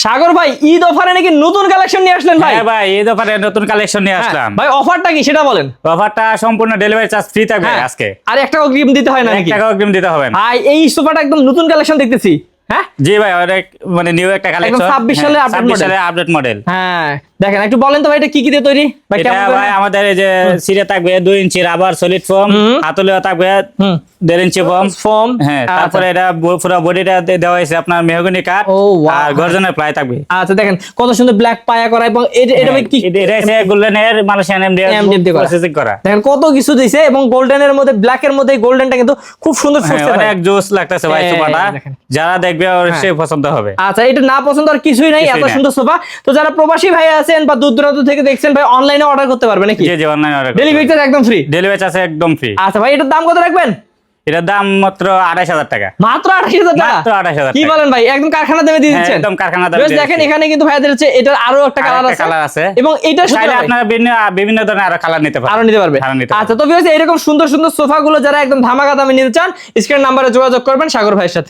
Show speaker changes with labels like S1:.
S1: সাগর ভাই ঈদ অফারে নাকি নতুন কালেকশন নিয়ে আসলেন ভাই?
S2: হ্যাঁ ভাই, ঈদ অফারে নতুন কালেকশন নিয়ে আসলাম।
S1: ভাই অফারটা কি সেটা বলেন।
S2: অফারটা সম্পূর্ণ ডেলিভারি চার্জ ফ্রি থাকবে আজকে।
S1: আর 1 টাকা অগ্রিম দিতে হয় না
S2: 1
S1: নাকি?
S2: টাকা অগ্রিম দিতে হবে না
S1: ভাই এই সোফাটা একদম নতুন কালেকশন দেখতেছি। হ্যাঁ
S2: জি ভাই, অনেক মানে নিউ একটা কালেকশন,
S1: 26 সালের আপডেট
S2: 26
S1: মডেল।
S2: সালের আপডেট মডেল।
S1: হ্যাঁ দেখেন একটু বলেন তো ভাই এটা কি কি দিয়ে তৈরি? ভাই
S2: এটা
S1: কেমন
S2: ভাই আমাদের এই যে সিরে থাকবে 2 ইঞ্চি রাবার সলিড ফোম, হাতলেও থাকবে 1.5 ইঞ্চি ফোম। হ্যাঁ, তারপরে এটা পুরো বডিটা দেওয়া হয়েছে আপনার মেহগনি কাঠ আর গর্জনের প্লাই থাকবে।
S1: আচ্ছা দেখেন কত সুন্দর ব্ল্যাক পায়া করা এবং এটা ভাই কি
S2: এটা হচ্ছে গোল্ডেনের মালয়েশিয়ান এমডিএফ প্রসেসিং করা।
S1: দেখেন কত কিছু দিয়েছে এবং গোল্ডেনের মধ্যে ব্ল্যাকের মধ্যে গোল্ডেনটা কিন্তু খুব সুন্দর ফুটছে ভাই।
S2: অনেক জোস লাগতেছে ভাই সোফাটা, যারা দেখবে অবশ্যই পছন্দ হবে।
S1: আচ্ছা এটা না পছন্দ আর কিছুই নাই, এত সুন্দর সোফা। তো যারা প্রবাসী ভাই আছেন বা দূর দূরান্ত থেকে দেখছেন ভাই অনলাইনে অর্ডার করতে পারবে নাকি?
S2: জি জি, অনলাইনে অর্ডার,
S1: ডেলিভারি চার্জ একদম ফ্রি।
S2: ডেলিভারি চার্জ একদম ফ্রি।
S1: আচ্ছা ভাই এটার দাম কত রাখবেন?
S2: এটার দাম মাত্র 28,000 টাকা।
S1: মাত্র 28,000 টাকা?
S2: মাত্র 28,000
S1: কি বলেন ভাই, একদম কারখানা দামে দিয়ে দিচ্ছেন?
S2: একদম কারখানা দামে।
S1: দেখেন এখানে কিন্তু ভাইদের হচ্ছে এটার আরো একটা কালার আছে এবং এটা
S2: চাইলে আপনারা বিভিন্ন ধরনের আরো কালার নিতে পারবেন,
S1: আরো নিতে পারবে। আচ্ছা তো ভিউয়ার্স এরকম সুন্দর সুন্দর সোফা গুলো যারা একদম ধামাকা দামে নিতে চান স্ক্রিন নাম্বারে যোগাযোগ করবেন সাগর ভাইয়ের সাথে।